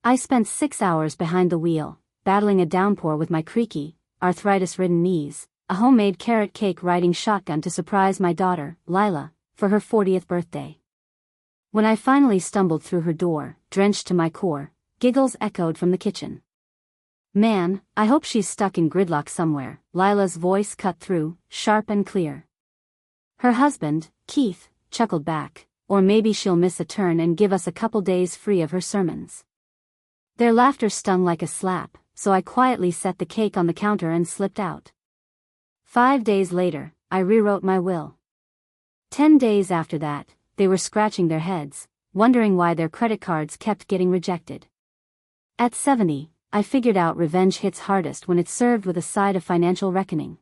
I spent 6 hours behind the wheel, battling a downpour with my creaky, arthritis-ridden knees, a homemade carrot cake riding shotgun to surprise my daughter, Lila, for her 40th birthday. When I finally stumbled through her door, drenched to my core, giggles echoed from the kitchen. "Man, I hope she's stuck in gridlock somewhere," Lila's voice cut through, sharp and clear. Her husband, Keith, chuckled back, "Or maybe she'll miss a turn and give us a couple days free of her sermons." Their laughter stung like a slap, so I quietly set the cake on the counter and slipped out. 5 days later, I rewrote my will. 10 days after that, they were scratching their heads, wondering why their credit cards kept getting rejected. At 70, I figured out revenge hits hardest when it's served with a side of financial reckoning.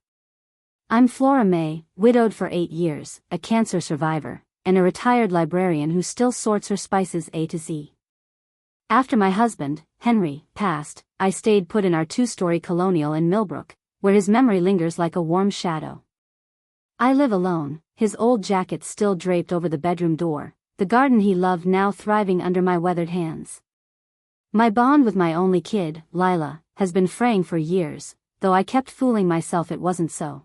I'm Flora May, widowed for 8 years, a cancer survivor, and a retired librarian who still sorts her spices A to Z. After my husband, Henry, passed, I stayed put in our 2-story colonial in Millbrook, where his memory lingers like a warm shadow. I live alone, his old jacket still draped over the bedroom door, the garden he loved now thriving under my weathered hands. My bond with my only kid, Lila, has been fraying for years, though I kept fooling myself it wasn't so.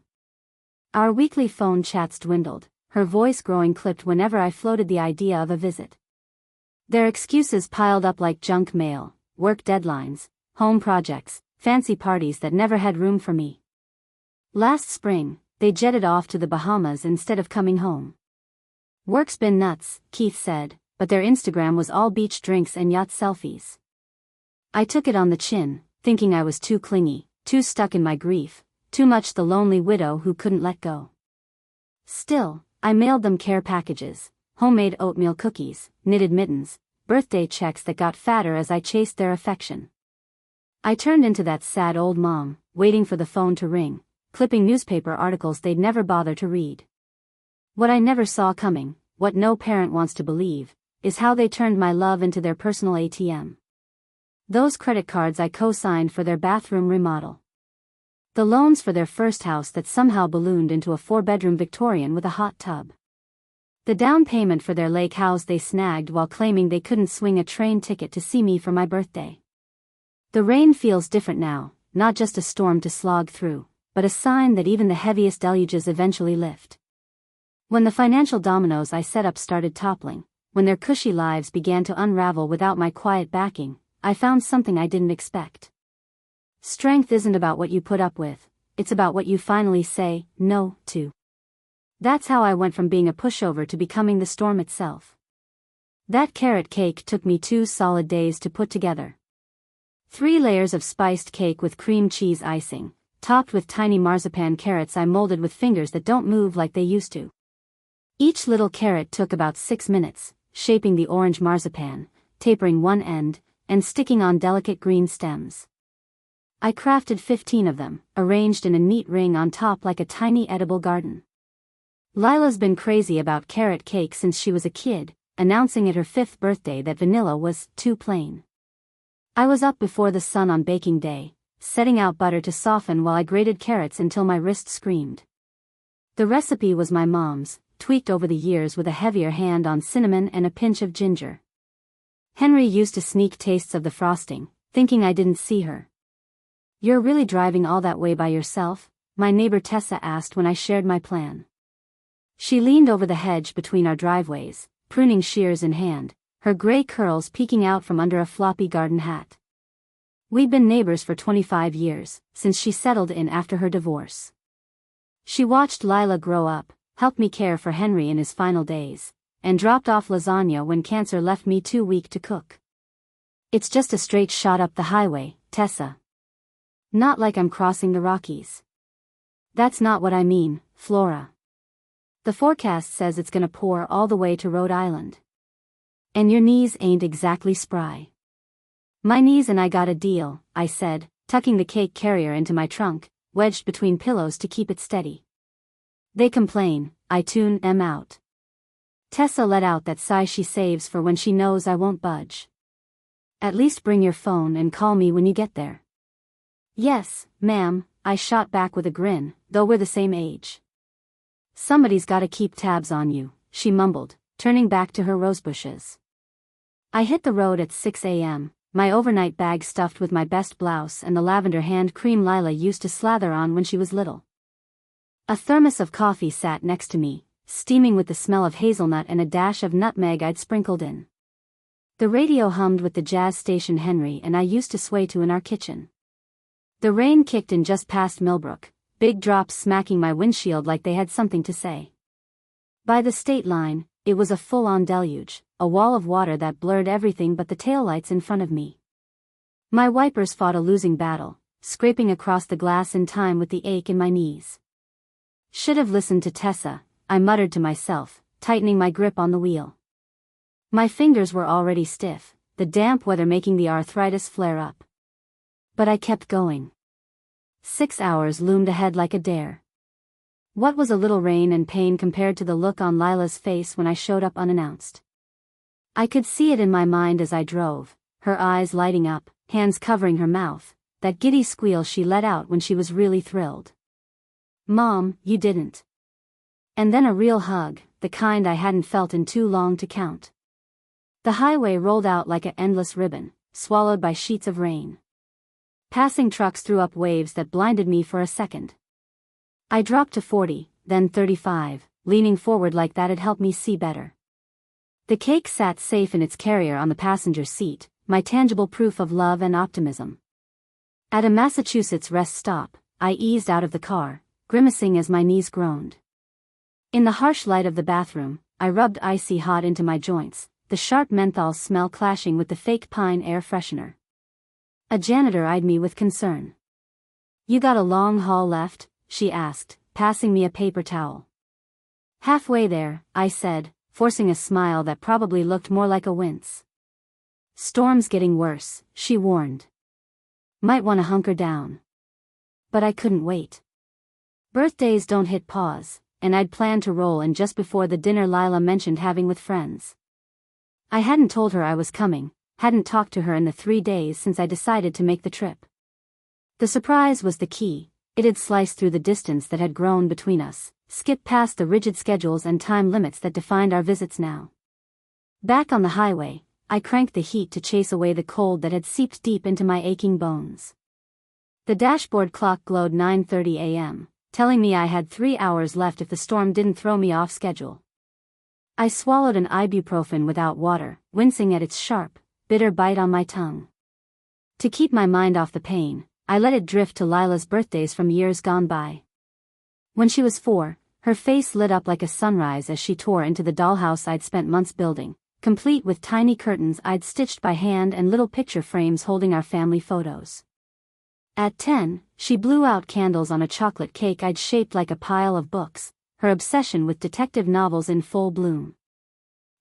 Our weekly phone chats dwindled, her voice growing clipped whenever I floated the idea of a visit. Their excuses piled up like junk mail, work deadlines, home projects, fancy parties that never had room for me. Last spring, they jetted off to the Bahamas instead of coming home. "Work's been nuts," Keith said, but their Instagram was all beach drinks and yacht selfies. I took it on the chin, thinking I was too clingy, too stuck in my grief, too much the lonely widow who couldn't let go. Still, I mailed them care packages, homemade oatmeal cookies, knitted mittens, birthday checks that got fatter as I chased their affection. I turned into that sad old mom, waiting for the phone to ring, clipping newspaper articles they'd never bother to read. What I never saw coming, what no parent wants to believe, is how they turned my love into their personal ATM. Those credit cards I co-signed for their bathroom remodel. The loans for their first house that somehow ballooned into a 4-bedroom Victorian with a hot tub. The down payment for their lake house they snagged while claiming they couldn't swing a train ticket to see me for my birthday. The rain feels different now, not just a storm to slog through, but a sign that even the heaviest deluges eventually lift. When the financial dominoes I set up started toppling, when their cushy lives began to unravel without my quiet backing, I found something I didn't expect. Strength isn't about what you put up with, it's about what you finally say no to. That's how I went from being a pushover to becoming the storm itself. That carrot cake took me 2 solid days to put together. 3 layers of spiced cake with cream cheese icing, topped with tiny marzipan carrots I molded with fingers that don't move like they used to. Each little carrot took about 6 minutes, shaping the orange marzipan, tapering one end, and sticking on delicate green stems. I crafted 15 of them, arranged in a neat ring on top like a tiny edible garden. Lila's been crazy about carrot cake since she was a kid, announcing at her 5th birthday that vanilla was too plain. I was up before the sun on baking day, setting out butter to soften while I grated carrots until my wrist screamed. The recipe was my mom's, tweaked over the years with a heavier hand on cinnamon and a pinch of ginger. Henry used to sneak tastes of the frosting, thinking I didn't see her. "You're really driving all that way by yourself?" my neighbor Tessa asked when I shared my plan. She leaned over the hedge between our driveways, pruning shears in hand, her gray curls peeking out from under a floppy garden hat. We'd been neighbors for 25 years, since she settled in after her divorce. She watched Lila grow up, helped me care for Henry in his final days, and dropped off lasagna when cancer left me too weak to cook. "It's just a straight shot up the highway, Tessa. Not like I'm crossing the Rockies." "That's not what I mean, Flora. The forecast says it's gonna pour all the way to Rhode Island. And your knees ain't exactly spry." "My knees and I got a deal," I said, tucking the cake carrier into my trunk, wedged between pillows to keep it steady. "They complain, I tune them out." Tessa let out that sigh she saves for when she knows I won't budge. "At least bring your phone and call me when you get there." "Yes, ma'am," I shot back with a grin, though we're the same age. "Somebody's gotta keep tabs on you," she mumbled, turning back to her rosebushes. I hit the road at 6 a.m., my overnight bag stuffed with my best blouse and the lavender hand cream Lila used to slather on when she was little. A thermos of coffee sat next to me, steaming with the smell of hazelnut and a dash of nutmeg I'd sprinkled in. The radio hummed with the jazz station Henry and I used to sway to in our kitchen. The rain kicked in just past Millbrook, big drops smacking my windshield like they had something to say. By the state line, it was a full-on deluge, a wall of water that blurred everything but the taillights in front of me. My wipers fought a losing battle, scraping across the glass in time with the ache in my knees. Should have listened to Tessa, I muttered to myself, tightening my grip on the wheel. My fingers were already stiff, the damp weather making the arthritis flare up. But I kept going. 6 hours loomed ahead like a dare. What was a little rain and pain compared to the look on Lila's face when I showed up unannounced? I could see it in my mind as I drove, her eyes lighting up, hands covering her mouth, that giddy squeal she let out when she was really thrilled. "Mom, you didn't." And then a real hug, the kind I hadn't felt in too long to count. The highway rolled out like an endless ribbon, swallowed by sheets of rain. Passing trucks threw up waves that blinded me for a second. I dropped to 40, then 35, leaning forward like that'd help me see better. The cake sat safe in its carrier on the passenger seat, my tangible proof of love and optimism. At a Massachusetts rest stop, I eased out of the car, grimacing as my knees groaned. In the harsh light of the bathroom, I rubbed icy hot into my joints, the sharp menthol smell clashing with the fake pine air freshener. A janitor eyed me with concern. "You got a long haul left?" she asked, passing me a paper towel. "Halfway there," I said, forcing a smile that probably looked more like a wince. "Storm's getting worse," she warned. "Might want to hunker down." But I couldn't wait. Birthdays don't hit pause, and I'd planned to roll in just before the dinner Lila mentioned having with friends. I hadn't told her I was coming, hadn't talked to her in the 3 days since I decided to make the trip. The surprise was the key. It had sliced through the distance that had grown between us, skipped past the rigid schedules and time limits that defined our visits now. Back on the highway, I cranked the heat to chase away the cold that had seeped deep into my aching bones. The dashboard clock glowed 9:30 a.m., telling me I had 3 hours left if the storm didn't throw me off schedule. I swallowed an ibuprofen without water, wincing at its sharp, bitter bite on my tongue. To keep my mind off the pain, I let it drift to Lila's birthdays from years gone by. When she was 4, her face lit up like a sunrise as she tore into the dollhouse I'd spent months building, complete with tiny curtains I'd stitched by hand and little picture frames holding our family photos. At 10, she blew out candles on a chocolate cake I'd shaped like a pile of books, her obsession with detective novels in full bloom.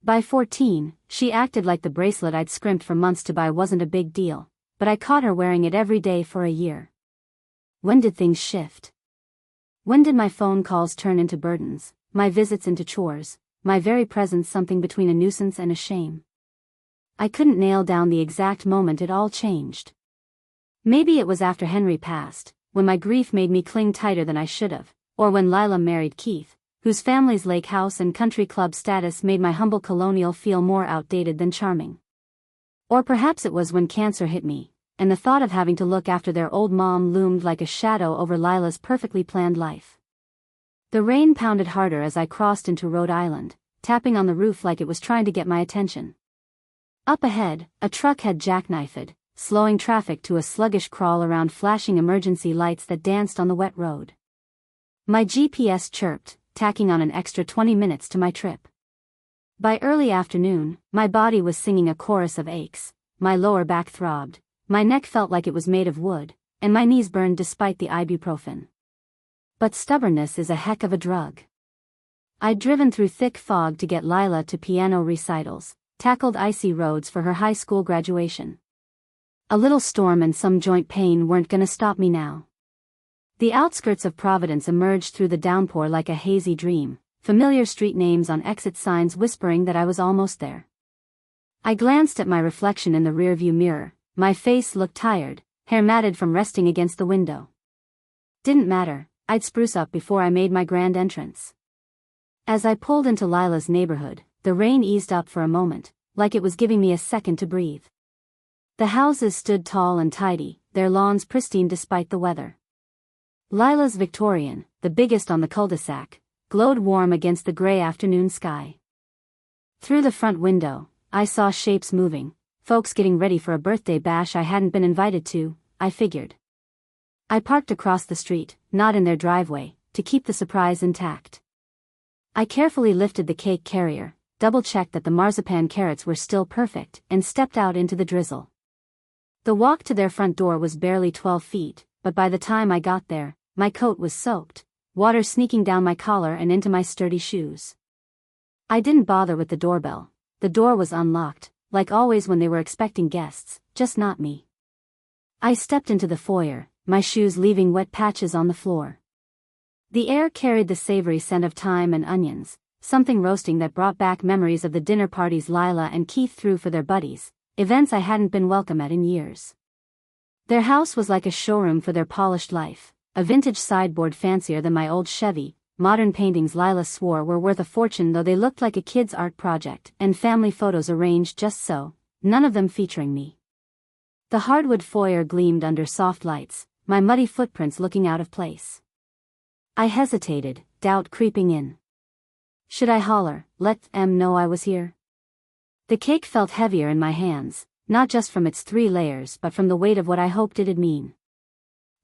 By 14, she acted like the bracelet I'd scrimped for months to buy wasn't a big deal, but I caught her wearing it every day for a year. When did things shift? When did my phone calls turn into burdens, my visits into chores, my very presence something between a nuisance and a shame? I couldn't nail down the exact moment it all changed. Maybe it was after Henry passed, when my grief made me cling tighter than I should have, or when Lila married Keith, whose family's lake house and country club status made my humble colonial feel more outdated than charming. Or perhaps it was when cancer hit me, and the thought of having to look after their old mom loomed like a shadow over Lila's perfectly planned life. The rain pounded harder as I crossed into Rhode Island, tapping on the roof like it was trying to get my attention. Up ahead, a truck had jackknifed, slowing traffic to a sluggish crawl around flashing emergency lights that danced on the wet road. My GPS chirped, tacking on an extra 20 minutes to my trip. By early afternoon, my body was singing a chorus of aches, my lower back throbbed, my neck felt like it was made of wood, and my knees burned despite the ibuprofen. But stubbornness is a heck of a drug. I'd driven through thick fog to get Lila to piano recitals, tackled icy roads for her high school graduation. A little storm and some joint pain weren't gonna stop me now. The outskirts of Providence emerged through the downpour like a hazy dream, familiar street names on exit signs whispering that I was almost there. I glanced at my reflection in the rearview mirror, my face looked tired, hair matted from resting against the window. Didn't matter, I'd spruce up before I made my grand entrance. As I pulled into Lila's neighborhood, the rain eased up for a moment, like it was giving me a second to breathe. The houses stood tall and tidy, their lawns pristine despite the weather. Lila's Victorian, the biggest on the cul-de-sac, glowed warm against the gray afternoon sky. Through the front window, I saw shapes moving, folks getting ready for a birthday bash I hadn't been invited to, I figured. I parked across the street, not in their driveway, to keep the surprise intact. I carefully lifted the cake carrier, double-checked that the marzipan carrots were still perfect, and stepped out into the drizzle. The walk to their front door was barely 12 feet, but by the time I got there, my coat was soaked, water sneaking down my collar and into my sturdy shoes. I didn't bother with the doorbell. The door was unlocked, like always when they were expecting guests, just not me. I stepped into the foyer, my shoes leaving wet patches on the floor. The air carried the savory scent of thyme and onions, something roasting that brought back memories of the dinner parties Lila and Keith threw for their buddies, events I hadn't been welcome at in years. Their house was like a showroom for their polished life, a vintage sideboard fancier than my old Chevy, modern paintings Lila swore were worth a fortune though they looked like a kid's art project, and family photos arranged just so, none of them featuring me. The hardwood foyer gleamed under soft lights, my muddy footprints looking out of place. I hesitated, doubt creeping in. Should I holler, let them know I was here? The cake felt heavier in my hands, not just from its 3 layers but from the weight of what I hoped it'd mean.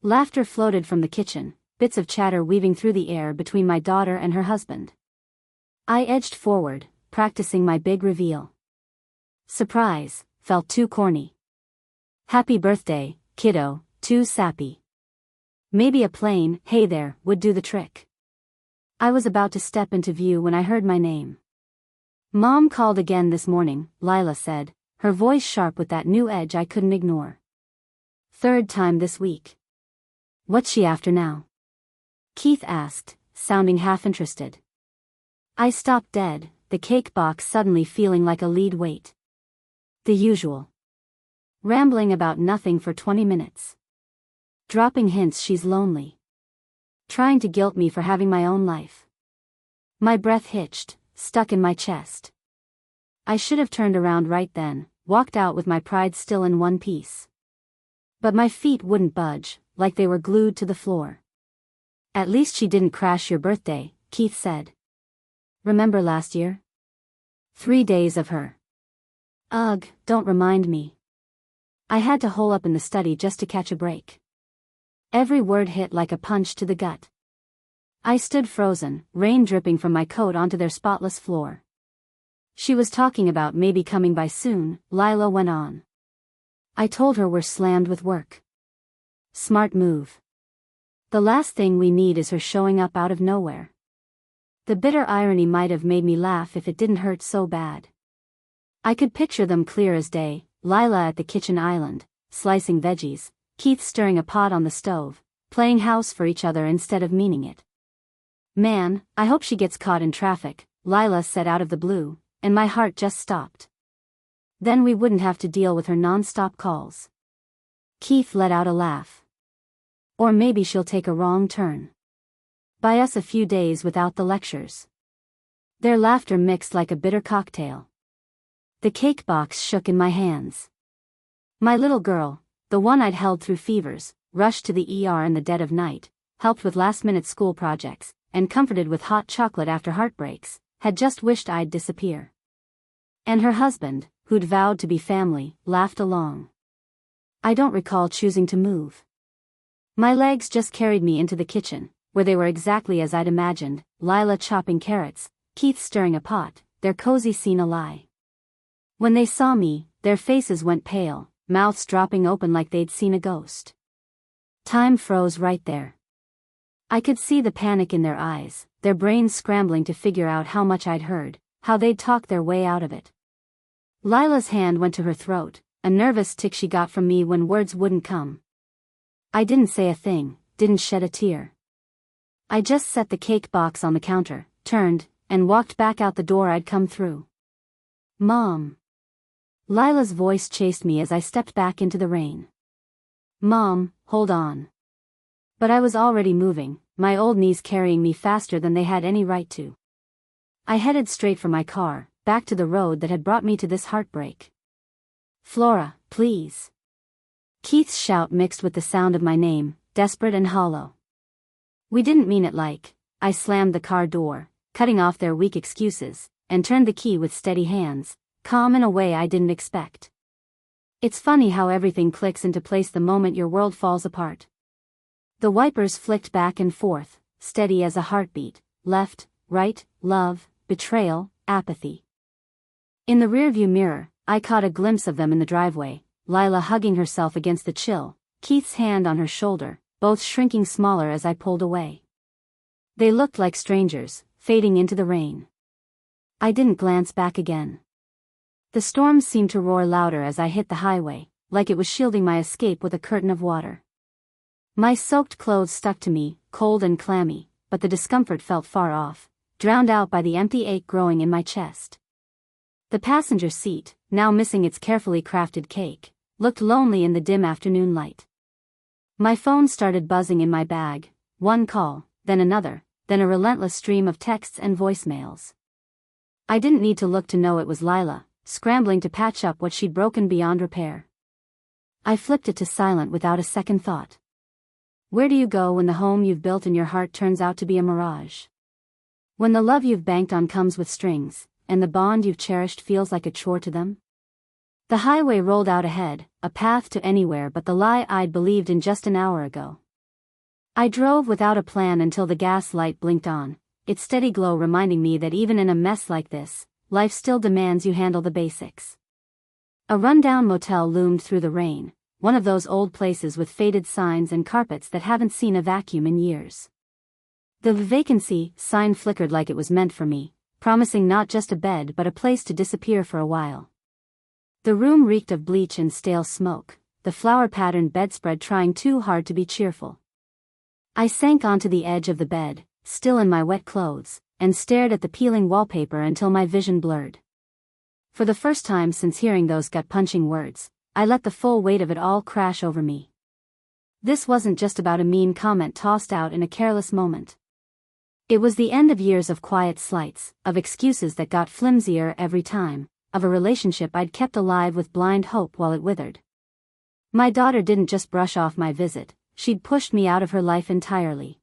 Laughter floated from the kitchen, bits of chatter weaving through the air between my daughter and her husband. I edged forward, practicing my big reveal. Surprise, felt too corny. Happy birthday, kiddo, too sappy. Maybe a plain, hey there, would do the trick. I was about to step into view when I heard my name. Mom called again this morning, Lila said, her voice sharp with that new edge I couldn't ignore. 3rd time this week. What's she after now? Keith asked, sounding half interested. I stopped dead, the cake box suddenly feeling like a lead weight. The usual. Rambling about nothing for 20 minutes. Dropping hints she's lonely. Trying to guilt me for having my own life. My breath hitched, stuck in my chest. I should have turned around right then, walked out with my pride still in one piece. But my feet wouldn't budge, like they were glued to the floor. At least she didn't crash your birthday, Keith said. Remember last year? 3 days of her. Ugh, don't remind me. I had to hole up in the study just to catch a break. Every word hit like a punch to the gut. I stood frozen, rain dripping from my coat onto their spotless floor. She was talking about maybe coming by soon, Lila went on. I told her we're slammed with work. Smart move. The last thing we need is her showing up out of nowhere. The bitter irony might have made me laugh if it didn't hurt so bad. I could picture them clear as day, Lila at the kitchen island, slicing veggies, Keith stirring a pot on the stove, playing house for each other instead of meaning it. Man, I hope she gets caught in traffic, Lila said out of the blue, and my heart just stopped. Then we wouldn't have to deal with her non-stop calls. Keith let out a laugh. Or maybe she'll take a wrong turn. Buy us a few days without the lectures. Their laughter mixed like a bitter cocktail. The cake box shook in my hands. My little girl, the one I'd held through fevers, rushed to the ER in the dead of night, helped with last-minute school projects, and comforted with hot chocolate after heartbreaks, had just wished I'd disappear. And her husband, who'd vowed to be family, laughed along. I don't recall choosing to move. My legs just carried me into the kitchen, where they were exactly as I'd imagined, Lila chopping carrots, Keith stirring a pot, their cozy scene a lie. When they saw me, their faces went pale, mouths dropping open like they'd seen a ghost. Time froze right there. I could see the panic in their eyes, their brains scrambling to figure out how much I'd heard, how they'd talk their way out of it. Lila's hand went to her throat, a nervous tick she got from me when words wouldn't come. I didn't say a thing, didn't shed a tear. I just set the cake box on the counter, turned, and walked back out the door I'd come through. Mom. Lila's voice chased me as I stepped back into the rain. Mom, hold on. But I was already moving, my old knees carrying me faster than they had any right to. I headed straight for my car, back to the road that had brought me to this heartbreak. Flora, please." Keith's shout mixed with the sound of my name, desperate and hollow. "We didn't mean it like." I slammed the car door, cutting off their weak excuses, and turned the key with steady hands, calm in a way I didn't expect. It's funny how everything clicks into place the moment your world falls apart. The wipers flicked back and forth, steady as a heartbeat, left, right, love, betrayal, apathy. In the rearview mirror, I caught a glimpse of them in the driveway, Lila hugging herself against the chill, Keith's hand on her shoulder, both shrinking smaller as I pulled away. They looked like strangers, fading into the rain. I didn't glance back again. The storm seemed to roar louder as I hit the highway, like it was shielding my escape with a curtain of water. My soaked clothes stuck to me, cold and clammy, but the discomfort felt far off, drowned out by the empty ache growing in my chest. The passenger seat, now missing its carefully crafted cake, looked lonely in the dim afternoon light. My phone started buzzing in my bag, one call, then another, then a relentless stream of texts and voicemails. I didn't need to look to know it was Lila, scrambling to patch up what she'd broken beyond repair. I flipped it to silent without a second thought. Where do you go when the home you've built in your heart turns out to be a mirage? When the love you've banked on comes with strings, and the bond you've cherished feels like a chore to them? The highway rolled out ahead, a path to anywhere but the lie I'd believed in just an hour ago. I drove without a plan until the gas light blinked on, its steady glow reminding me that even in a mess like this, life still demands you handle the basics. A rundown motel loomed through the rain, one of those old places with faded signs and carpets that haven't seen a vacuum in years. The vacancy sign flickered like it was meant for me, promising not just a bed but a place to disappear for a while. The room reeked of bleach and stale smoke, the flower-patterned bedspread trying too hard to be cheerful. I sank onto the edge of the bed, still in my wet clothes, and stared at the peeling wallpaper until my vision blurred. For the first time since hearing those gut-punching words, I let the full weight of it all crash over me. This wasn't just about a mean comment tossed out in a careless moment. It was the end of years of quiet slights, of excuses that got flimsier every time, of a relationship I'd kept alive with blind hope while it withered. My daughter didn't just brush off my visit, she'd pushed me out of her life entirely.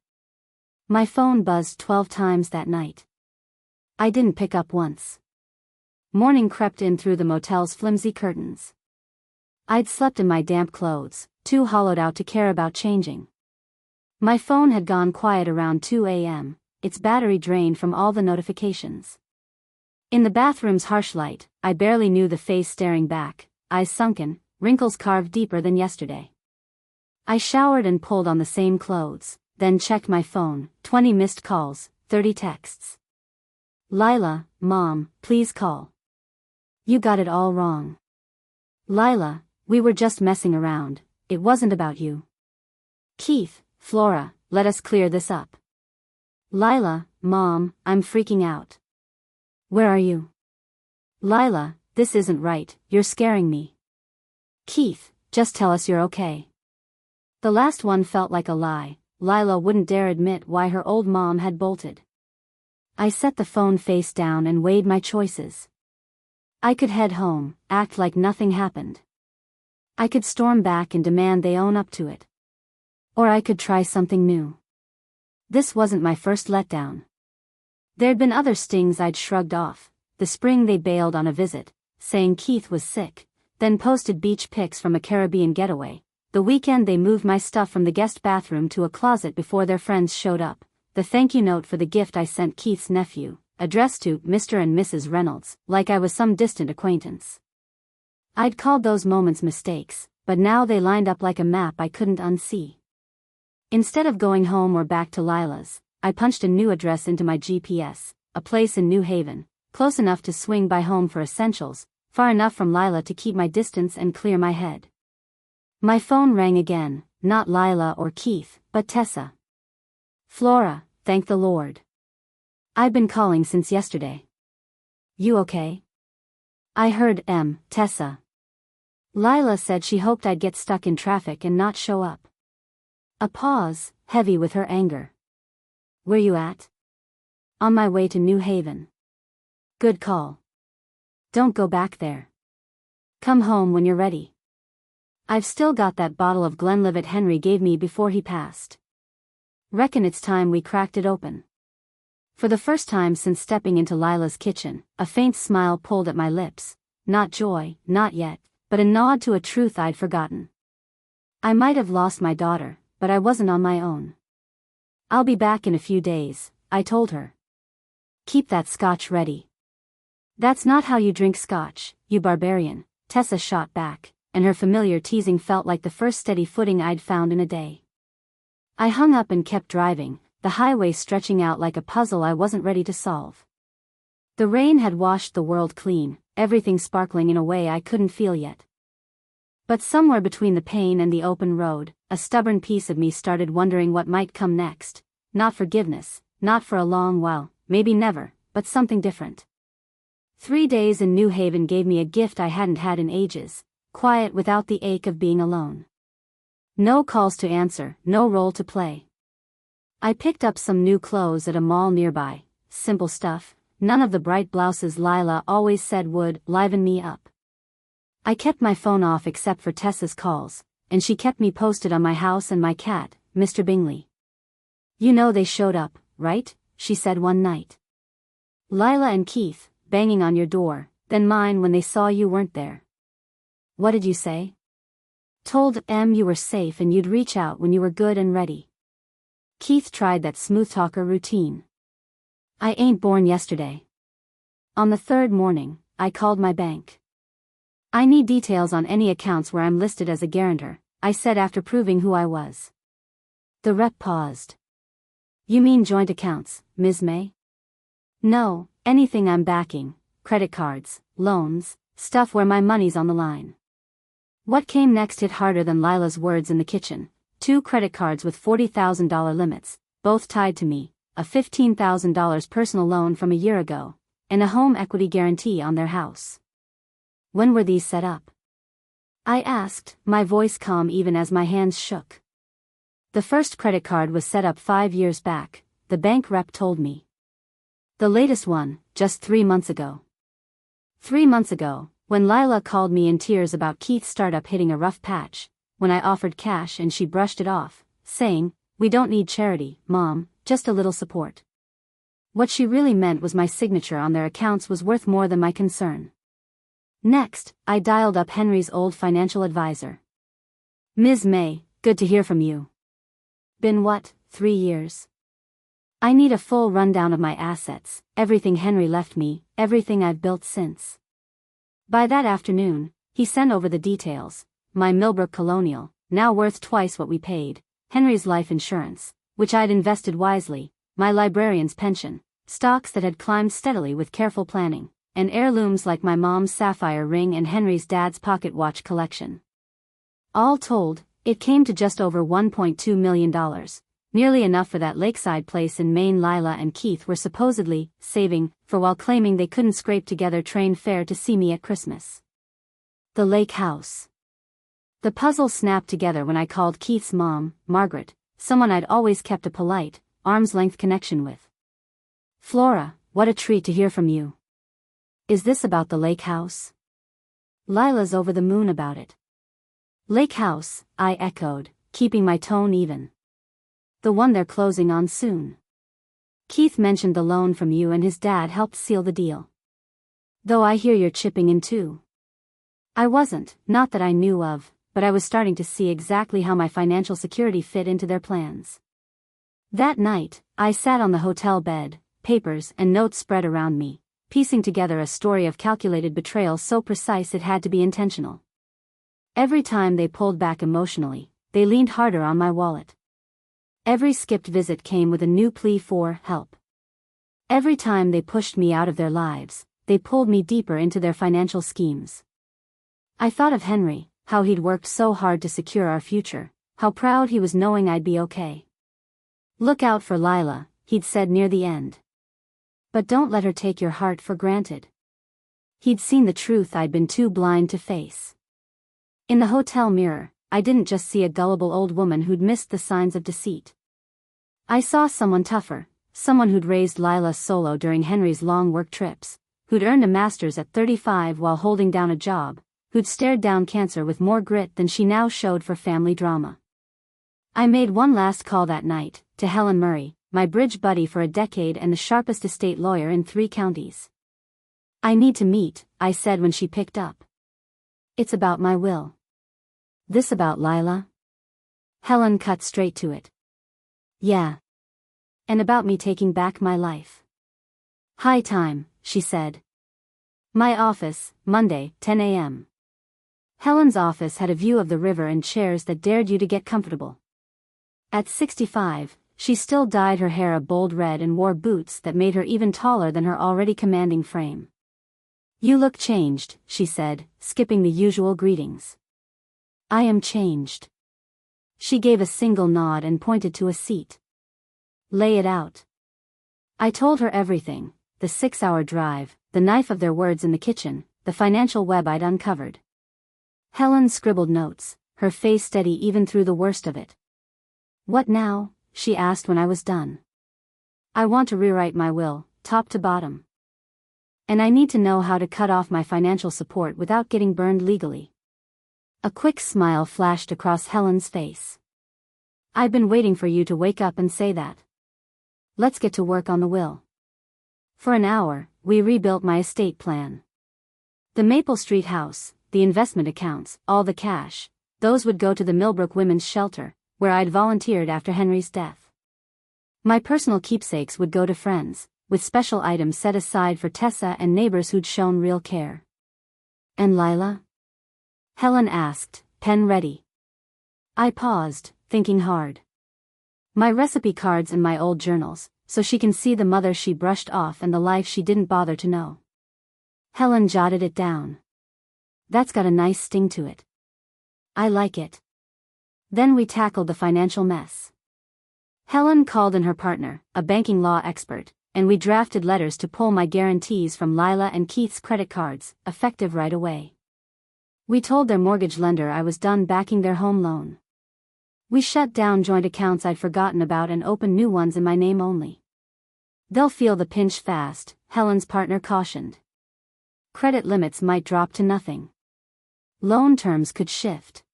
My phone buzzed 12 times that night. I didn't pick up once. Morning crept in through the motel's flimsy curtains. I'd slept in my damp clothes, too hollowed out to care about changing. My phone had gone quiet around 2 a.m., its battery drained from all the notifications. In the bathroom's harsh light, I barely knew the face staring back, eyes sunken, wrinkles carved deeper than yesterday. I showered and pulled on the same clothes, then checked my phone, 20 missed calls, 30 texts. "Lila, Mom, please call. You got it all wrong. Lila, we were just messing around, it wasn't about you. Keith, Flora, let us clear this up. Lila, Mom, I'm freaking out. Where are you? Lila, this isn't right, you're scaring me. Keith, just tell us you're okay." The last one felt like a lie. Lila wouldn't dare admit why her old mom had bolted. I set the phone face down and weighed my choices. I could head home, act like nothing happened. I could storm back and demand they own up to it. Or I could try something new. This wasn't my first letdown. There'd been other stings I'd shrugged off. The spring they bailed on a visit, saying Keith was sick, then posted beach pics from a Caribbean getaway. The weekend they moved my stuff from the guest bathroom to a closet before their friends showed up. The thank you note for the gift I sent Keith's nephew, addressed to Mr. and Mrs. Reynolds, like I was some distant acquaintance. I'd called those moments mistakes, but now they lined up like a map I couldn't unsee. Instead of going home or back to Lila's, I punched a new address into my GPS, a place in New Haven, close enough to swing by home for essentials, far enough from Lila to keep my distance and clear my head. My phone rang again, not Lila or Keith, but Tessa. "Flora, thank the Lord. I've been calling since yesterday. You okay?" I heard Tessa. Lila said she hoped I'd get stuck in traffic and not show up. A pause, heavy with her anger. "Where you at?" "On my way to New Haven." "Good call. Don't go back there. Come home when you're ready." I've still got that bottle of Glenlivet Henry gave me before he passed. Reckon it's time we cracked it open. For the first time since stepping into Lila's kitchen, a faint smile pulled at my lips. Not joy, not yet, but a nod to a truth I'd forgotten. I might have lost my daughter, but I wasn't on my own. I'll be back in a few days, I told her. Keep that scotch ready. That's not how you drink scotch, you barbarian, Tessa shot back, and her familiar teasing felt like the first steady footing I'd found in a day. I hung up and kept driving, the highway stretching out like a puzzle I wasn't ready to solve. The rain had washed the world clean, everything sparkling in a way I couldn't feel yet. But somewhere between the pain and the open road, a stubborn piece of me started wondering what might come next. Not forgiveness, not for a long while, maybe never, but something different. 3 days in New Haven gave me a gift I hadn't had in ages, quiet without the ache of being alone. No calls to answer, no role to play. I picked up some new clothes at a mall nearby, simple stuff, none of the bright blouses Lila always said would liven me up. I kept my phone off except for Tessa's calls, and she kept me posted on my house and my cat, Mr. Bingley. You know they showed up, right? She said one night. Lila and Keith, banging on your door, then mine when they saw you weren't there. What did you say? Told M you were safe and you'd reach out when you were good and ready. Keith tried that smooth talker routine. I ain't born yesterday. On the third morning, I called my bank. I need details on any accounts where I'm listed as a guarantor, I said after proving who I was. The rep paused. You mean joint accounts, Ms. May? No, anything I'm backing, credit cards, loans, stuff where my money's on the line. What came next hit harder than Lila's words in the kitchen. 2 credit cards with $40,000 limits, both tied to me, a $15,000 personal loan from a year ago, and a home equity guarantee on their house. When were these set up? I asked, my voice calm even as my hands shook. The first credit card was set up 5 years back, the bank rep told me. The latest one, just 3 months ago. 3 months ago, when Lila called me in tears about Keith's startup hitting a rough patch, when I offered cash and she brushed it off, saying, "We don't need charity, Mom, just a little support." What she really meant was my signature on their accounts was worth more than my concern. Next, I dialed up Henry's old financial advisor. Ms. May, good to hear from you. Been what, 3 years? I need a full rundown of my assets, everything Henry left me, everything I've built since. By that afternoon, he sent over the details. My Millbrook Colonial, now worth twice what we paid, Henry's life insurance, which I'd invested wisely, my librarian's pension, stocks that had climbed steadily with careful planning, and heirlooms like my mom's sapphire ring and Henry's dad's pocket watch collection. All told, it came to just over $1.2 million, nearly enough for that lakeside place in Maine Lila and Keith were supposedly saving for while claiming they couldn't scrape together train fare to see me at Christmas. The lake house. The puzzle snapped together when I called Keith's mom, Margaret, someone I'd always kept a polite, arm's-length connection with. Flora, what a treat to hear from you. Is this about the lake house? Lila's over the moon about it. Lake house, I echoed, keeping my tone even. The one they're closing on soon. Keith mentioned the loan from you and his dad helped seal the deal. Though I hear you're chipping in too. I wasn't, not that I knew of, but I was starting to see exactly how my financial security fit into their plans. That night, I sat on the hotel bed, papers and notes spread around me, piecing together a story of calculated betrayal so precise it had to be intentional. Every time they pulled back emotionally, they leaned harder on my wallet. Every skipped visit came with a new plea for help. Every time they pushed me out of their lives, they pulled me deeper into their financial schemes. I thought of Henry, how he'd worked so hard to secure our future, how proud he was knowing I'd be okay. Look out for Lila, he'd said near the end. But don't let her take your heart for granted. He'd seen the truth I'd been too blind to face. In the hotel mirror, I didn't just see a gullible old woman who'd missed the signs of deceit. I saw someone tougher, someone who'd raised Lila solo during Henry's long work trips, who'd earned a master's at 35 while holding down a job, who'd stared down cancer with more grit than she now showed for family drama. I made one last call that night, to Helen Murray, my bridge buddy for a decade and the sharpest estate lawyer in 3 counties. "I need to meet," I said when she picked up. "It's about my will." "This about Lila?" Helen cut straight to it. "Yeah. And about me taking back my life." "High time," she said. "My office, Monday, 10 a.m. Helen's office had a view of the river and chairs that dared you to get comfortable. At 65, she still dyed her hair a bold red and wore boots that made her even taller than her already commanding frame. "You look changed," she said, skipping the usual greetings. "I am changed." She gave a single nod and pointed to a seat. "Lay it out." I told her everything, the 6-hour drive, the knife of their words in the kitchen, the financial web I'd uncovered. Helen scribbled notes, her face steady even through the worst of it. "What now?" she asked when I was done. "I want to rewrite my will, top to bottom. And I need to know how to cut off my financial support without getting burned legally." A quick smile flashed across Helen's face. "I've been waiting for you to wake up and say that. Let's get to work on the will." For an hour, we rebuilt my estate plan. The Maple Street house, the investment accounts, all the cash, those would go to the Millbrook Women's Shelter, where I'd volunteered after Henry's death. My personal keepsakes would go to friends, with special items set aside for Tessa and neighbors who'd shown real care. "And Lila?" Helen asked, pen ready. I paused, thinking hard. "My recipe cards and my old journals, so she can see the mother she brushed off and the life she didn't bother to know." Helen jotted it down. "That's got a nice sting to it." "I like it." Then we tackled the financial mess. Helen called in her partner, a banking law expert, and we drafted letters to pull my guarantees from Lila and Keith's credit cards, effective right away. We told their mortgage lender I was done backing their home loan. We shut down joint accounts I'd forgotten about and opened new ones in my name only. "They'll feel the pinch fast," Helen's partner cautioned. "Credit limits might drop to nothing. Loan terms could shift."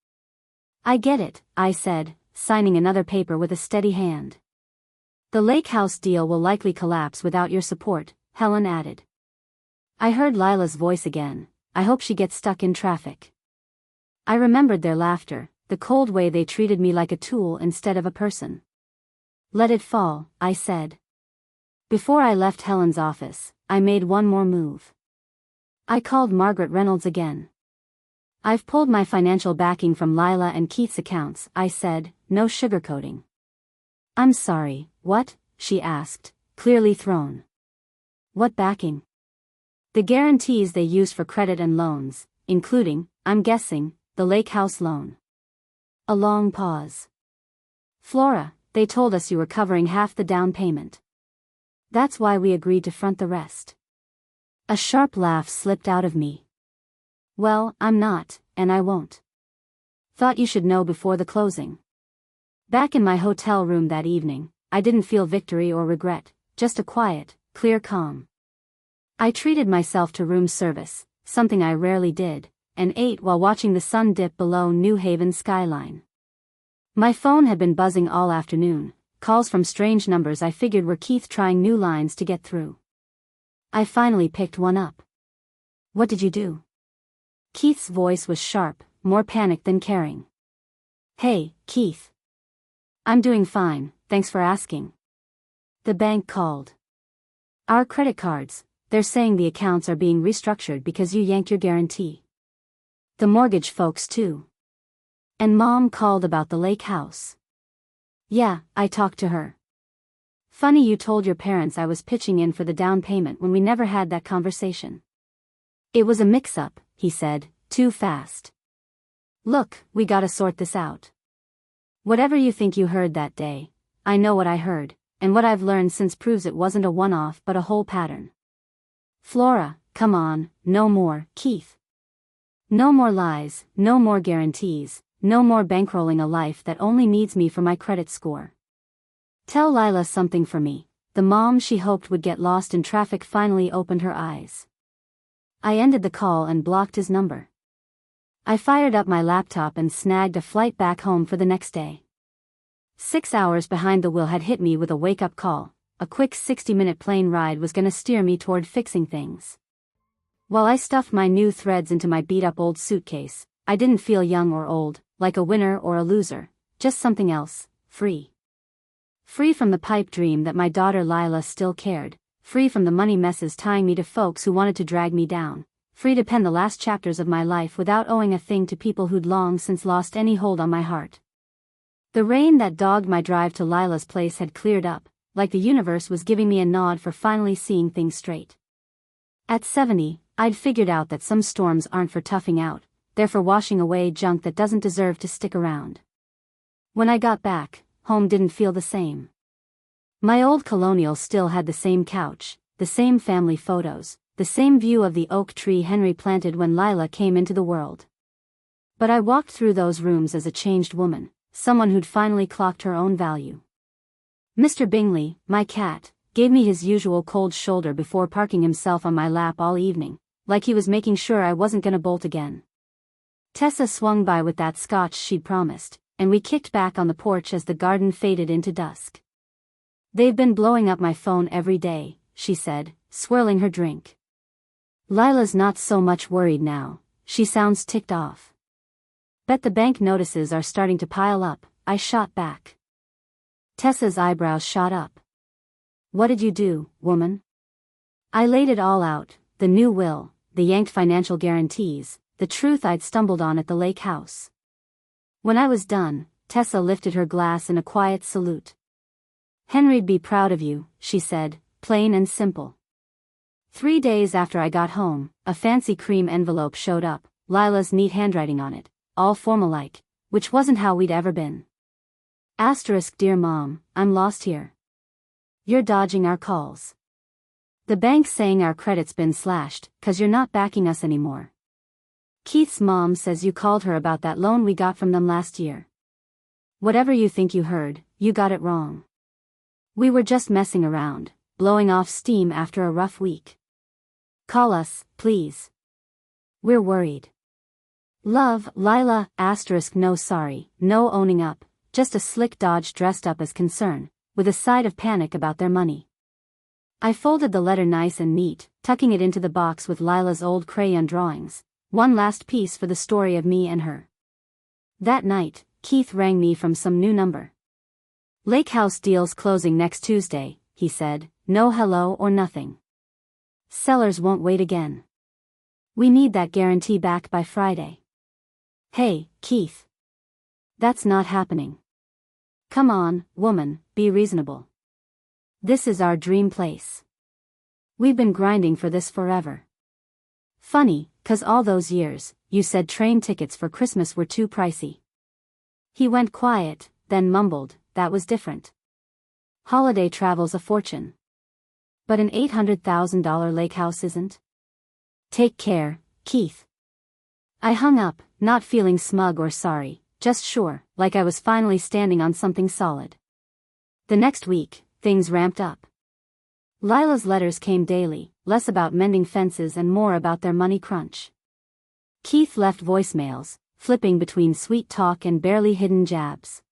"I get it," I said, signing another paper with a steady hand. "The lake house deal will likely collapse without your support," Helen added. I heard Lila's voice again. "I hope she gets stuck in traffic." I remembered their laughter, the cold way they treated me like a tool instead of a person. "Let it fall," I said. Before I left Helen's office, I made one more move. I called Margaret Reynolds again. "I've pulled my financial backing from Lila and Keith's accounts," I said, no sugarcoating. "I'm sorry, what?" she asked, clearly thrown. "What backing?" "The guarantees they used for credit and loans, including, I'm guessing, the lake house loan." A long pause. "Flora, they told us you were covering half the down payment. That's why we agreed to front the rest." A sharp laugh slipped out of me. "Well, I'm not, and I won't. Thought you should know before the closing." Back in my hotel room that evening, I didn't feel victory or regret, just a quiet, clear calm. I treated myself to room service, something I rarely did, and ate while watching the sun dip below New Haven's skyline. My phone had been buzzing all afternoon, calls from strange numbers I figured were Keith trying new lines to get through. I finally picked one up. "What did you do?" Keith's voice was sharp, more panicked than caring. "Hey, Keith. I'm doing fine, thanks for asking." "The bank called. Our credit cards, they're saying the accounts are being restructured because you yanked your guarantee. The mortgage folks too. And Mom called about the lake house." "Yeah, I talked to her." "Funny you told your parents I was pitching in for the down payment when we never had that conversation." "It was a mix-up," he said, too fast. "Look, we gotta sort this out. Whatever you think you heard that day, I know what I heard, and what I've learned since proves it wasn't a one-off but a whole pattern. Flora, come on, no more, Keith. No more lies, no more guarantees, no more bankrolling a life that only needs me for my credit score. Tell Lila something for me." The mom she hoped would get lost in traffic finally opened her eyes. I ended the call and blocked his number. I fired up my laptop and snagged a flight back home for the next day. 6 hours behind the wheel had hit me with a wake-up call. A quick 60-minute plane ride was gonna steer me toward fixing things. While I stuffed my new threads into my beat-up old suitcase, I didn't feel young or old, like a winner or a loser, just something else, free. Free from the pipe dream that my daughter Lila still cared, free from the money messes tying me to folks who wanted to drag me down, free to pen the last chapters of my life without owing a thing to people who'd long since lost any hold on my heart. The rain that dogged my drive to Lila's place had cleared up, like the universe was giving me a nod for finally seeing things straight. At 70, I'd figured out that some storms aren't for toughing out, they're for washing away junk that doesn't deserve to stick around. When I got back, home didn't feel the same. My old colonial still had the same couch, the same family photos, the same view of the oak tree Henry planted when Lila came into the world. But I walked through those rooms as a changed woman, someone who'd finally clocked her own value. Mr. Bingley, my cat, gave me his usual cold shoulder before parking himself on my lap all evening, like he was making sure I wasn't gonna bolt again. Tessa swung by with that scotch she'd promised, and we kicked back on the porch as the garden faded into dusk. "They've been blowing up my phone every day," she said, swirling her drink. "Lila's not so much worried now, she sounds ticked off." "Bet the bank notices are starting to pile up," I shot back. Tessa's eyebrows shot up. "What did you do, woman?" I laid it all out, the new will, the yanked financial guarantees, the truth I'd stumbled on at the lake house. When I was done, Tessa lifted her glass in a quiet salute. "Henry'd be proud of you," she said, plain and simple. 3 days after I got home, a fancy cream envelope showed up, Lila's neat handwriting on it, all formal-like, which wasn't how we'd ever been. "Dear Mom, I'm lost here. You're dodging our calls. The bank's saying our credit's been slashed, 'cause you're not backing us anymore. Keith's mom says you called her about that loan we got from them last year. Whatever you think you heard, you got it wrong. We were just messing around, blowing off steam after a rough week. Call us, please. We're worried. Love, Lila." No sorry, no owning up, just a slick dodge dressed up as concern, with a side of panic about their money. I folded the letter nice and neat, tucking it into the box with Lila's old crayon drawings, one last piece for the story of me and her. That night, Keith rang me from some new number. "Lake House deal's closing next Tuesday," he said, no hello or nothing. "Sellers won't wait again. We need that guarantee back by Friday." "Hey, Keith. That's not happening. Come on, woman, be reasonable. This is our dream place. We've been grinding for this forever. Funny, 'cause all those years, you said train tickets for Christmas were too pricey." He went quiet, then mumbled, "That was different. Holiday travel's a fortune. But an $800,000 lake house isn't. Take care, Keith." I hung up, not feeling smug or sorry, just sure, like I was finally standing on something solid. The next week, things ramped up. Lila's letters came daily, less about mending fences and more about their money crunch. Keith left voicemails, flipping between sweet talk and barely hidden jabs.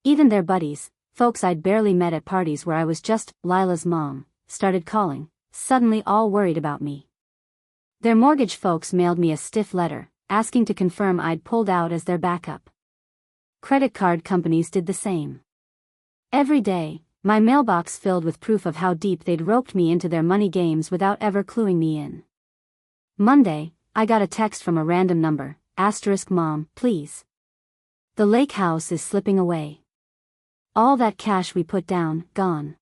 Even their buddies, folks I'd barely met at parties where I was just Lila's mom, started calling, suddenly all worried about me. Their mortgage folks mailed me a stiff letter, asking to confirm I'd pulled out as their backup. Credit card companies did the same. Every day, my mailbox filled with proof of how deep they'd roped me into their money games without ever cluing me in. Monday, I got a text from a random number, "Mom, please. The lake house is slipping away. All that cash we put down, gone.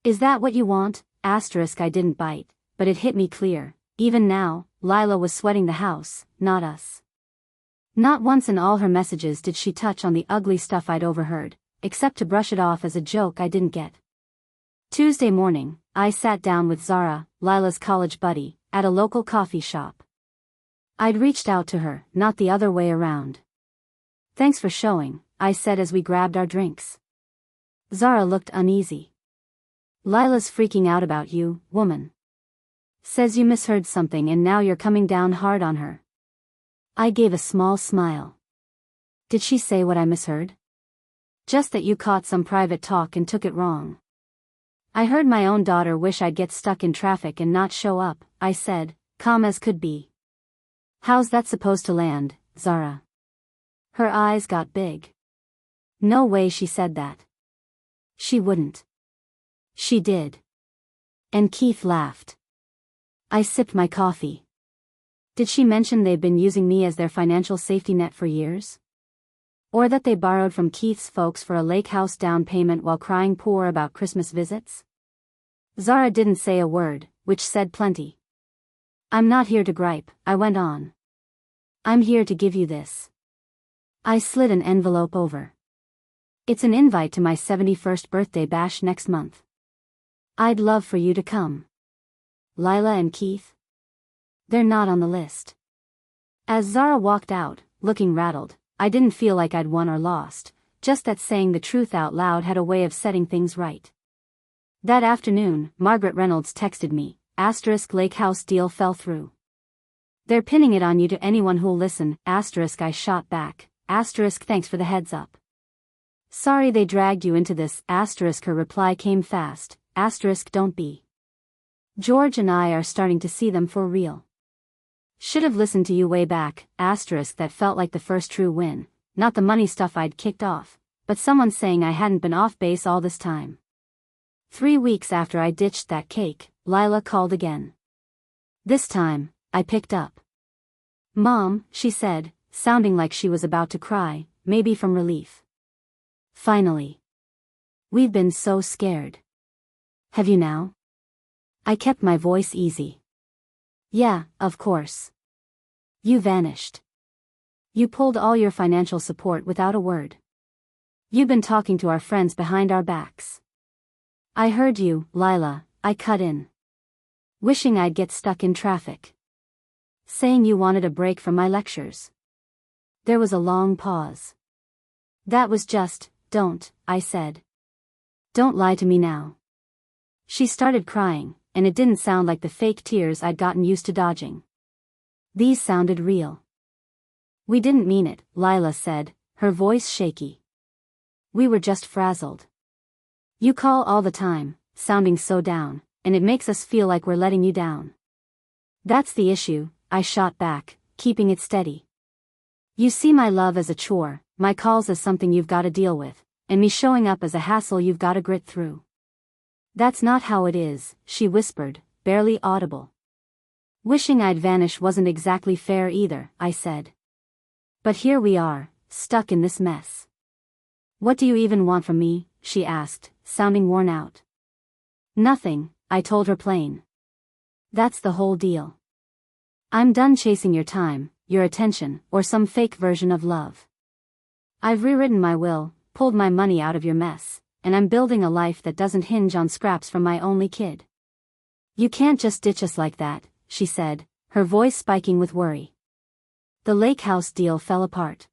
Is that what you want?" I didn't bite, but it hit me clear. Even now, Lila was sweating the house, not us. Not once in all her messages did she touch on the ugly stuff I'd overheard, except to brush it off as a joke I didn't get. Tuesday morning, I sat down with Zara, Lila's college buddy, at a local coffee shop. I'd reached out to her, not the other way around. "Thanks for showing," I said as we grabbed our drinks. Zara looked uneasy. "Lila's freaking out about you, woman. Says you misheard something and now you're coming down hard on her." I gave a small smile. Did she say what I misheard? Just that you caught some private talk and took it wrong. I heard my own daughter wish I'd get stuck in traffic and not show up, I said, calm as could be. How's that supposed to land, Zara? Her eyes got big. No way she said that. She wouldn't. She did. And Keith laughed. I sipped my coffee. Did she mention they've been using me as their financial safety net for years? Or that they borrowed from Keith's folks for a lake house down payment while crying poor about Christmas visits? Zara didn't say a word, which said plenty. I'm not here to gripe, I went on. I'm here to give you this. I slid an envelope over. It's an invite to my 71st birthday bash next month. I'd love for you to come. Lila and Keith? They're not on the list. As Zara walked out, looking rattled, I didn't feel like I'd won or lost, just that saying the truth out loud had a way of setting things right. That afternoon, Margaret Reynolds texted me, * lake house deal fell through. They're pinning it on you to anyone who'll listen, * I shot back, * thanks for the heads up. Sorry they dragged you into this, * her reply came fast, * don't be. George and I are starting to see them for real. Should have listened to you way back, * that felt like the first true win, not the money stuff I'd kicked off, but someone saying I hadn't been off base all this time. 3 weeks after I ditched that cake, Lila called again. This time, I picked up. Mom, she said, sounding like she was about to cry, maybe from relief. Finally. We've been so scared. Have you now? I kept my voice easy. Yeah, of course. You vanished. You pulled all your financial support without a word. You've been talking to our friends behind our backs. I heard you, Lila, I cut in. Wishing I'd get stuck in traffic. Saying you wanted a break from my lectures. There was a long pause. That was just, don't, I said. Don't lie to me now. She started crying, and it didn't sound like the fake tears I'd gotten used to dodging. These sounded real. We didn't mean it, Lila said, her voice shaky. We were just frazzled. You call all the time, sounding so down, and it makes us feel like we're letting you down. That's the issue, I shot back, keeping it steady. You see my love as a chore, my calls as something you've got to deal with, and me showing up as a hassle you've got to grit through. That's not how it is, she whispered, barely audible. Wishing I'd vanish wasn't exactly fair either, I said. But here we are, stuck in this mess. What do you even want from me? She asked, sounding worn out. Nothing, I told her plain. That's the whole deal. I'm done chasing your time, your attention, or some fake version of love. I've rewritten my will, pulled my money out of your mess, and I'm building a life that doesn't hinge on scraps from my only kid. You can't just ditch us like that, she said, her voice spiking with worry. The lake house deal fell apart.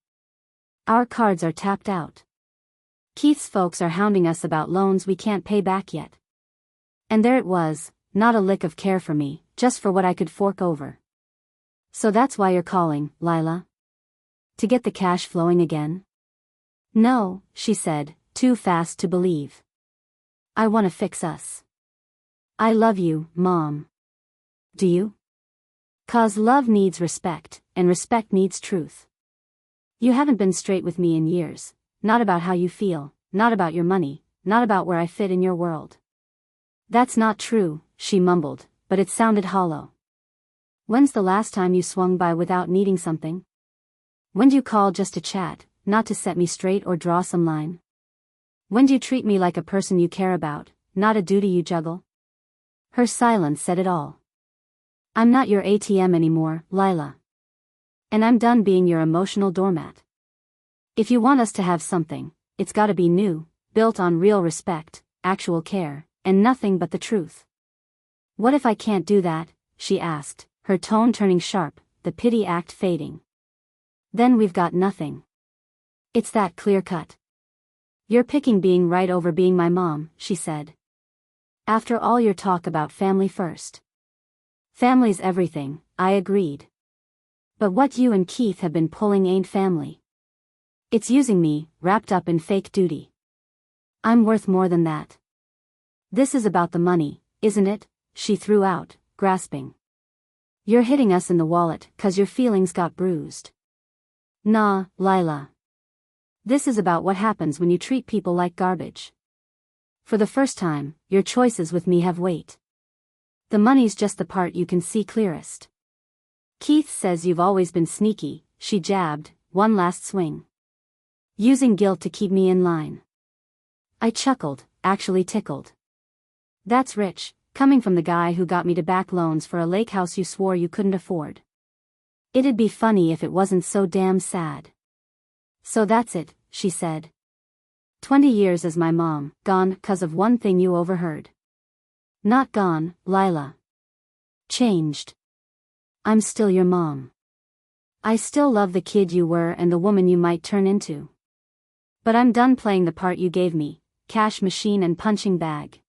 Our cards are tapped out. Keith's folks are hounding us about loans we can't pay back yet. And there it was, not a lick of care for me, just for what I could fork over. So that's why you're calling, Lila? To get the cash flowing again? No, she said, too fast to believe. I want to fix us. I love you, Mom. Do you? 'Cause love needs respect, and respect needs truth. You haven't been straight with me in years, not about how you feel, not about your money, not about where I fit in your world. That's not true, she mumbled, but it sounded hollow. When's the last time you swung by without needing something? When do you call just to chat, not to set me straight or draw some line? When do you treat me like a person you care about, not a duty you juggle? Her silence said it all. I'm not your ATM anymore, Lila. And I'm done being your emotional doormat. If you want us to have something, it's gotta be new, built on real respect, actual care, and nothing but the truth. What if I can't do that? She asked, her tone turning sharp, the pity act fading. Then we've got nothing. It's that clear-cut. You're picking being right over being my mom, she said. After all your talk about family first. Family's everything, I agreed. But what you and Keith have been pulling ain't family. It's using me, wrapped up in fake duty. I'm worth more than that. This is about the money, isn't it? She threw out, grasping. You're hitting us in the wallet 'cause your feelings got bruised. Nah, Lila. This is about what happens when you treat people like garbage. For the first time, your choices with me have weight. The money's just the part you can see clearest. Keith says you've always been sneaky, she jabbed, one last swing. Using guilt to keep me in line. I chuckled, actually tickled. That's rich, coming from the guy who got me to back loans for a lake house you swore you couldn't afford. It'd be funny if it wasn't so damn sad. So that's it, she said. 20 years as my mom, gone 'cause of one thing you overheard. Not gone, Lila. Changed. I'm still your mom. I still love the kid you were and the woman you might turn into. But I'm done playing the part you gave me, cash machine and punching bag.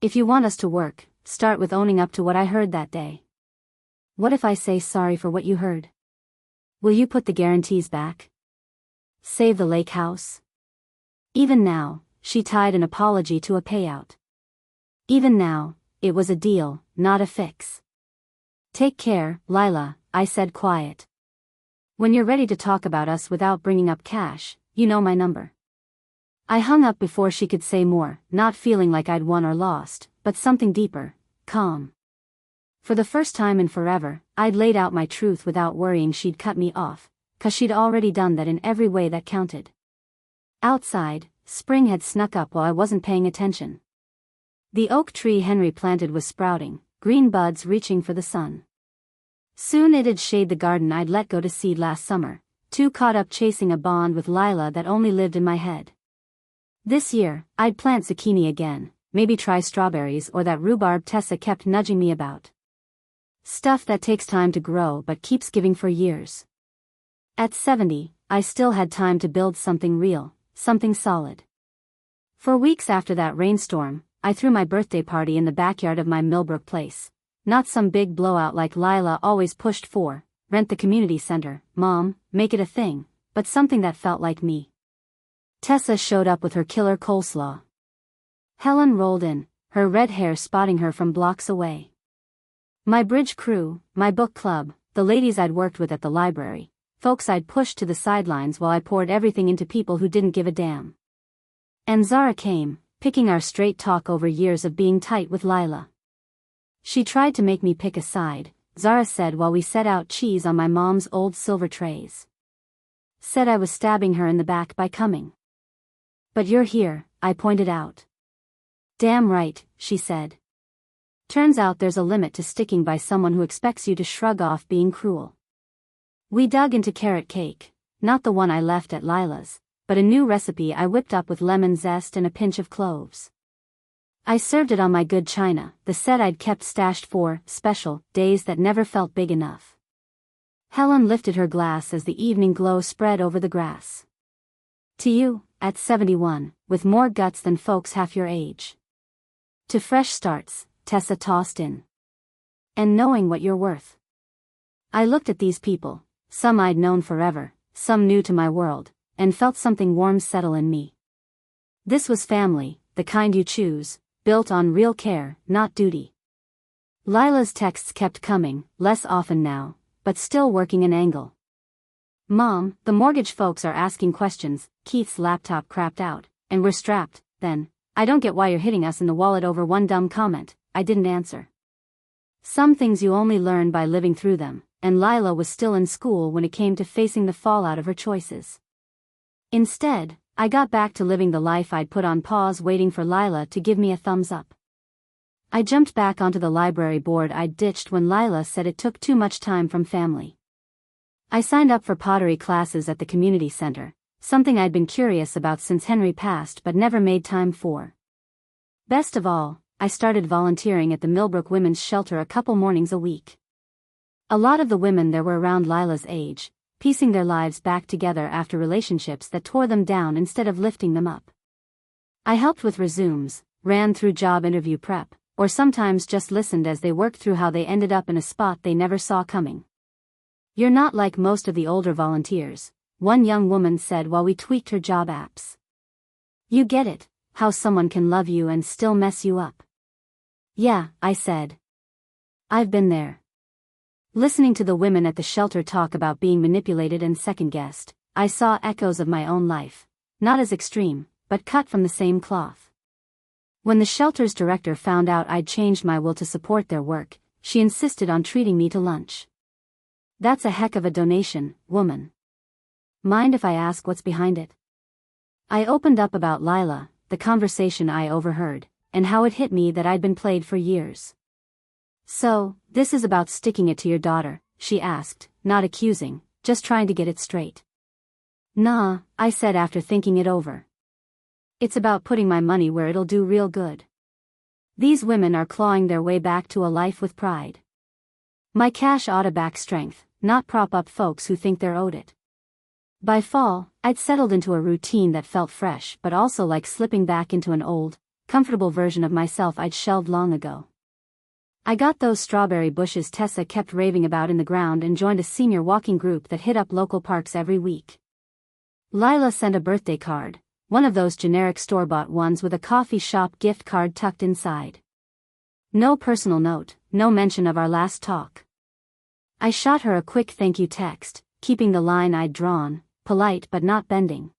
If you want us to work, start with owning up to what I heard that day. What if I say sorry for what you heard? Will you put the guarantees back? Save the lake house? Even now, she tied an apology to a payout. Even now, it was a deal, not a fix. Take care, Lila, I said quiet. When you're ready to talk about us without bringing up cash, you know my number. I hung up before she could say more, not feeling like I'd won or lost, but something deeper, calm. For the first time in forever, I'd laid out my truth without worrying she'd cut me off, 'cause she'd already done that in every way that counted. Outside, spring had snuck up while I wasn't paying attention. The oak tree Henry planted was sprouting, green buds reaching for the sun. Soon it'd shade the garden I'd let go to seed last summer, too caught up chasing a bond with Lila that only lived in my head. This year, I'd plant zucchini again, maybe try strawberries or that rhubarb Tessa kept nudging me about. Stuff that takes time to grow but keeps giving for years. At 70, I still had time to build something real, something solid. For weeks after that rainstorm, I threw my birthday party in the backyard of my Millbrook place. Not some big blowout like Lila always pushed for, rent the community center, Mom, make it a thing, but something that felt like me. Tessa showed up with her killer coleslaw. Helen rolled in, her red hair spotting her from blocks away. My bridge crew, my book club, the ladies I'd worked with at the library, folks I'd pushed to the sidelines while I poured everything into people who didn't give a damn. And Zara came, picking our straight talk over years of being tight with Lila. She tried to make me pick a side, Zara said while we set out cheese on my mom's old silver trays. Said I was stabbing her in the back by coming. But you're here, I pointed out. Damn right, she said. Turns out there's a limit to sticking by someone who expects you to shrug off being cruel. We dug into carrot cake, not the one I left at Lila's, but a new recipe I whipped up with lemon zest and a pinch of cloves. I served it on my good china, the set I'd kept stashed for special days that never felt big enough. Helen lifted her glass as the evening glow spread over the grass. To you, at 71, with more guts than folks half your age. To fresh starts, Tessa tossed in. And knowing what you're worth. I looked at these people, some I'd known forever, some new to my world, and felt something warm settle in me. This was family, the kind you choose, built on real care, not duty. Lila's texts kept coming, less often now, but still working an angle. Mom, the mortgage folks are asking questions, Keith's laptop crapped out, and we're strapped, then, I don't get why you're hitting us in the wallet over one dumb comment, I didn't answer. Some things you only learn by living through them, and Lila was still in school when it came to facing the fallout of her choices. Instead, I got back to living the life I'd put on pause waiting for Lila to give me a thumbs up. I jumped back onto the library board I'd ditched when Lila said it took too much time from family. I signed up for pottery classes at the community center, something I'd been curious about since Henry passed but never made time for. Best of all, I started volunteering at the Millbrook Women's Shelter a couple mornings a week. A lot of the women there were around Lila's age, piecing their lives back together after relationships that tore them down instead of lifting them up. I helped with resumes, ran through job interview prep, or sometimes just listened as they worked through how they ended up in a spot they never saw coming. You're not like most of the older volunteers, one young woman said while we tweaked her job apps. You get it, how someone can love you and still mess you up. Yeah, I said. I've been there. Listening to the women at the shelter talk about being manipulated and second-guessed, I saw echoes of my own life, not as extreme, but cut from the same cloth. When the shelter's director found out I'd changed my will to support their work, she insisted on treating me to lunch. That's a heck of a donation, woman. Mind if I ask what's behind it? I opened up about Lila, the conversation I overheard, and how it hit me that I'd been played for years. So, this is about sticking it to your daughter, she asked, not accusing, just trying to get it straight. Nah, I said after thinking it over. It's about putting my money where it'll do real good. These women are clawing their way back to a life with pride. My cash ought to back strength, not prop up folks who think they're owed it. By fall, I'd settled into a routine that felt fresh but also like slipping back into an old, comfortable version of myself I'd shelved long ago. I got those strawberry bushes Tessa kept raving about in the ground and joined a senior walking group that hit up local parks every week. Lila sent a birthday card, one of those generic store-bought ones with a coffee shop gift card tucked inside. No personal note, no mention of our last talk. I shot her a quick thank you text, keeping the line I'd drawn, polite but not bending.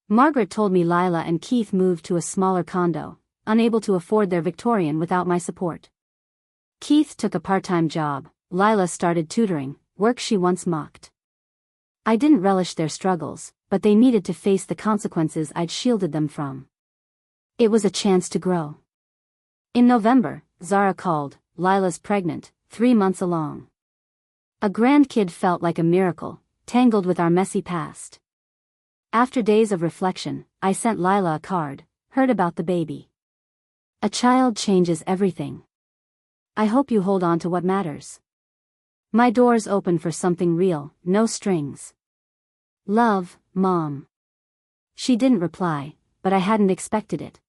Margaret told me Lila and Keith moved to a smaller condo, unable to afford their Victorian without my support. Keith took a part-time job, Lila started tutoring, work she once mocked. I didn't relish their struggles, but they needed to face the consequences I'd shielded them from. It was a chance to grow. In November, Zara called, Lila's pregnant, 3 months along. A grandkid felt like a miracle, tangled with our messy past. After days of reflection, I sent Lila a card, heard about the baby. A child changes everything. I hope you hold on to what matters. My door's open for something real, no strings. Love, Mom. She didn't reply, but I hadn't expected it.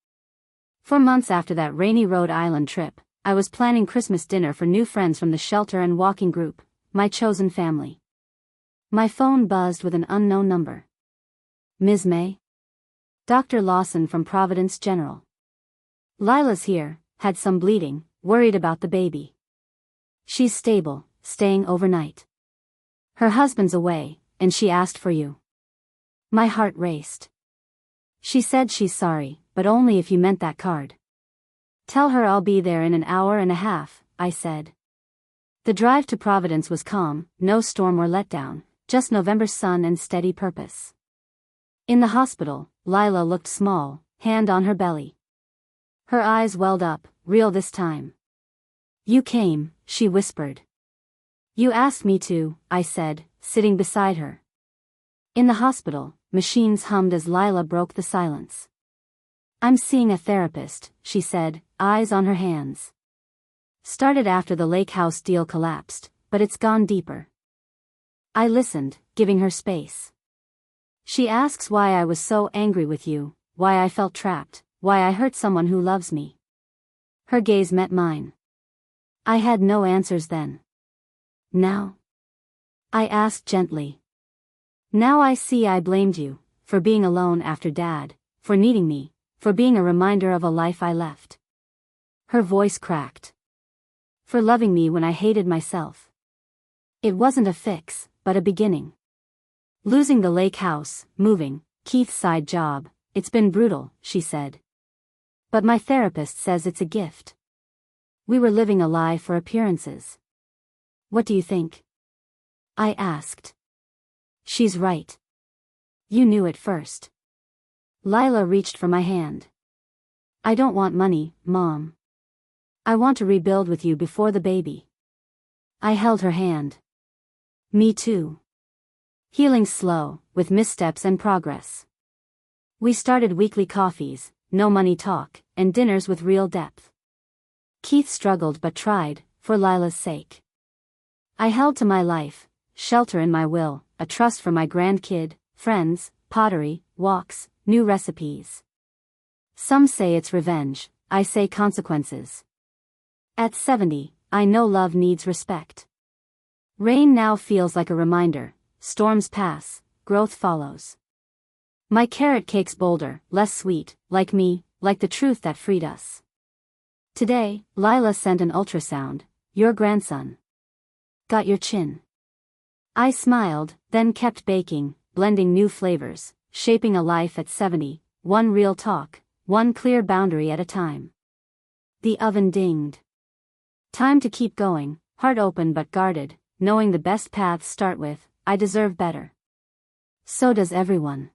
For months after that rainy Rhode Island trip, I was planning Christmas dinner for new friends from the shelter and walking group, my chosen family. My phone buzzed with an unknown number. Ms. May? Dr. Lawson from Providence General. Lila's here, had some bleeding, worried about the baby. She's stable, staying overnight. Her husband's away, and she asked for you. My heart raced. She said she's sorry, but only if you meant that card. Tell her I'll be there in an hour and a half, I said. The drive to Providence was calm, no storm or letdown, just November's sun and steady purpose. In the hospital, Lila looked small, hand on her belly. Her eyes welled up, real this time. You came, she whispered. You asked me to, I said, sitting beside her. In the hospital, machines hummed as Lila broke the silence. I'm seeing a therapist, she said, eyes on her hands. Started after the lake house deal collapsed, but it's gone deeper. I listened, giving her space. She asks why I was so angry with you, why I felt trapped, why I hurt someone who loves me. Her gaze met mine. I had no answers then. Now? I asked gently. Now I see I blamed you, for being alone after Dad, for needing me, for being a reminder of a life I left. Her voice cracked. For loving me when I hated myself. It wasn't a fix, but a beginning. Losing the lake house, moving, Keith's side job, it's been brutal, she said. But my therapist says it's a gift. We were living a lie for appearances. What do you think? I asked. She's right. You knew it first. Lila reached for my hand. I don't want money, Mom. I want to rebuild with you before the baby. I held her hand. Me too. Healing's slow, with missteps and progress. We started weekly coffees, no money talk, and dinners with real depth. Keith struggled but tried, for Lila's sake. I held to my life, shelter in my will, a trust for my grandkid, friends, pottery, walks, new recipes. Some say it's revenge, I say consequences. At 70, I know love needs respect. Rain now feels like a reminder, storms pass, growth follows. My carrot cake's bolder, less sweet, like me, like the truth that freed us. Today, Lila sent an ultrasound, your grandson. Got your chin. I smiled, then kept baking, blending new flavors, shaping a life at 70, one real talk, one clear boundary at a time. The oven dinged. Time to keep going, heart open but guarded, knowing the best paths start with, I deserve better. So does everyone.